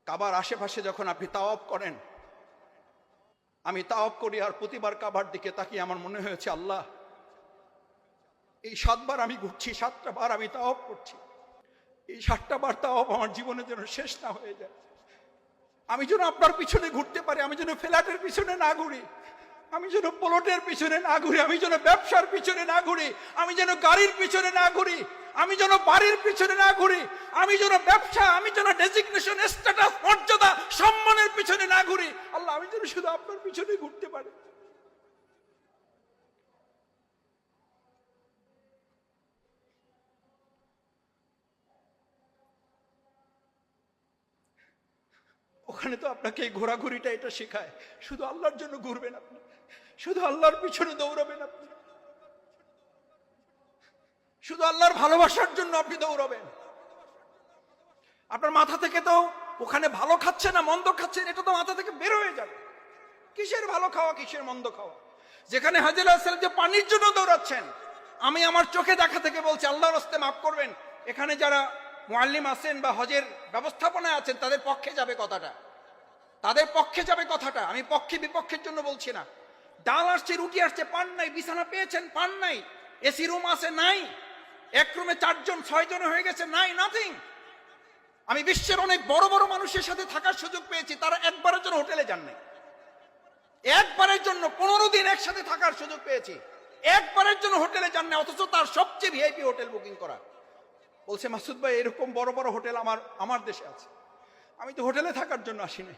কাবার আশেপাশে যখন আপনি তাওয়াফ করেন, আমি তাওয়াফ করি আর প্রতিবার কাবার দিকে তাকিয়ে আমার মনে হয়েছে, আল্লাহ এই 7 বার আমি ঘুরছি, 7টা বার আমি তাওয়াফ করছি, এই 7টা বার তাওয়াফ আমার জীবনে যেন শেষ না হয়ে যায়। আমি যেন আপনার পিছনে ঘুরতে পারি, আমি যেন ফ্ল্যাটের পিছনে না ঘুরি, আমি যেন প্লটের পিছনে না ঘুরি, আমি যেন ব্যবসার পিছনে না ঘুরি, আমি যেন গাড়ির পিছনে না ঘুরি, আমি যেন বাড়ির পিছনে না ঘুরি, আমি যেন ব্যবসা, আমি যেন ডেজিগনেশন, স্ট্যাটাস, মর্যাদা, সম্মানের পিছনে না ঘুরি। আল্লাহ, আমি যেন শুধু আপনার পিছনে ঘুরতে পারি। ওখানে তো আপনাকে এই ঘোরাঘুরিটা এটা শেখায়, শুধু আল্লাহর জন্য ঘুরবেন আপনি, শুধু আল্লাহর পিছনে দৌড়াবেন আপনি, শুধু আল্লাহর ভালোবাসার জন্য আপনি দৌড়াবেন। আপনার মাথা থেকে তো ওখানে ভালো খাচ্ছে না মন্দ খাচ্ছেন, এটা তো মাথা থেকে বের হয়ে যাবে। কিসের ভালো খাওয়া, কিসের মন্দ খাওয়া? যেখানে হাজর আলাইহিস সালাম যে পানির জন্য দৌড়াচ্ছেন, আমি আমার চোখে দেখা থেকে বলছি, আল্লাহর রাস্তায় মাফ করবেন, এখানে যারা মুআল্লিম আছেন বা হজের ব্যবস্থাপনায় আছেন তাদের পক্ষে যাবে কথাটা, তাদের পক্ষে যাবে কথাটা, আমি পক্ষে বিপক্ষের জন্য বলছি না। ডাল আসছে, রুটি আসছে, পান নাই, বিছানা পেয়েছেন, পান নাই, এসি রুম আছে, নাই, এক রুমে 4 জন 6 জন হয়ে গেছে, নাই, নাথিং। আমি বিশ্বের অনেক বড় বড় মানুষের সাথে থাকার সুযোগ পেয়েছি, তারা একবারের জন্য হোটেলে যান নাই, একবারের জন্য 15 দিন একসাথে থাকার সুযোগ পেয়েছি, একবারের জন্য হোটেলে যান না, অথচ তার সবচেয়ে ভিআইপি হোটেল বুকিং করা। বলছে, মাসুদ ভাই এরকম বড় বড় হোটেল আমার দেশে আছে, আমি তো হোটেলে থাকার জন্য আসি নাই,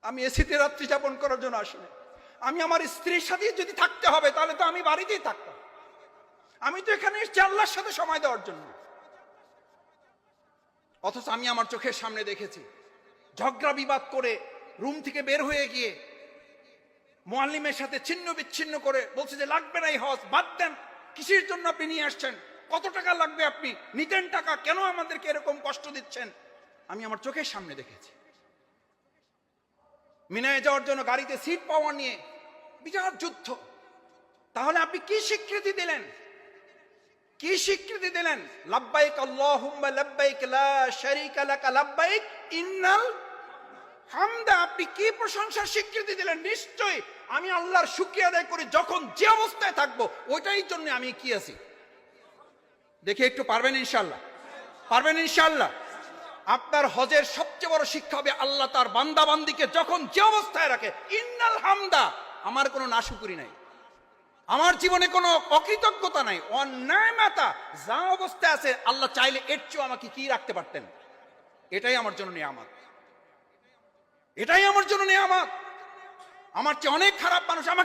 আমি এসিতে রাত্রি যাপন করার জন্য আসি নাই, আমি আমার স্ত্রীর সাথে যদি থাকতে হবে তাহলে তো আমি বাড়িতেই থাকতাম, আমি তো এখানে এসেছি আল্লাহর সাথে সময় দেওয়ার জন্য। অথচ আমি আমার চোখের সামনে দেখেছি ঝগড়া বিবাদ করে রুম থেকে বের হয়ে গিয়ে মুআল্লিমের সাথে ছিন্ন বিচ্ছিন্ন করে বলছে যে লাগবে না এই হজ, বাদ দেন, কিসের জন্য আপনি নিয়ে আসছেন, কত টাকা লাগবে, আপনি নিতেন টাকা, কেন আমাদেরকে এরকম কষ্ট দিচ্ছেন? আমি আমার চোখের সামনে দেখেছি। মিনায় যাওয়ার জন্য গাড়িতে সিট পাওয়া নিয়ে বিরাট যুদ্ধ। তাহলে আপনি কি স্বীকৃতি দিলেন, কি স্বীকৃতি দিলেন? লাব্বাইক আল্লাহুম্মা লাব্বাইক লা শারীকা লাকা লাব্বাইক ইন্নাল হামদা। আপনি কি প্রশংসার স্বীকৃতি দিলেন? নিশ্চয়ই আমি আল্লাহর শুকরিয়া আদায় করি যখন যে অবস্থায় থাকবো, ওইটাই জন্য আমি কি আছি। দেখি একটু পারবেন ইনশাআল্লাহ, পারবেন ইনশাআল্লাহ। আপনার হজের সবচেয়ে বড় শিক্ষা হবে আল্লাহ তার বান্দা বান্দিকে যখন যে অবস্থায় রাখে, ইন্নাল হামদা, আমার কোনো নাশুকরি নাই, আমার জীবনে কোনো অকৃতজ্ঞতা নাই, অন্যায় মাতা যা অবস্থায় আছে আল্লাহ চাইলে এর চেয়েও আমাকে কি রাখতে পারতেন। এটাই আমার জন্য নিয়ামত, এটাই আমার জন্য নিয়ামত। আমার চেয়ে অনেক খারাপ মানুষ আমাকে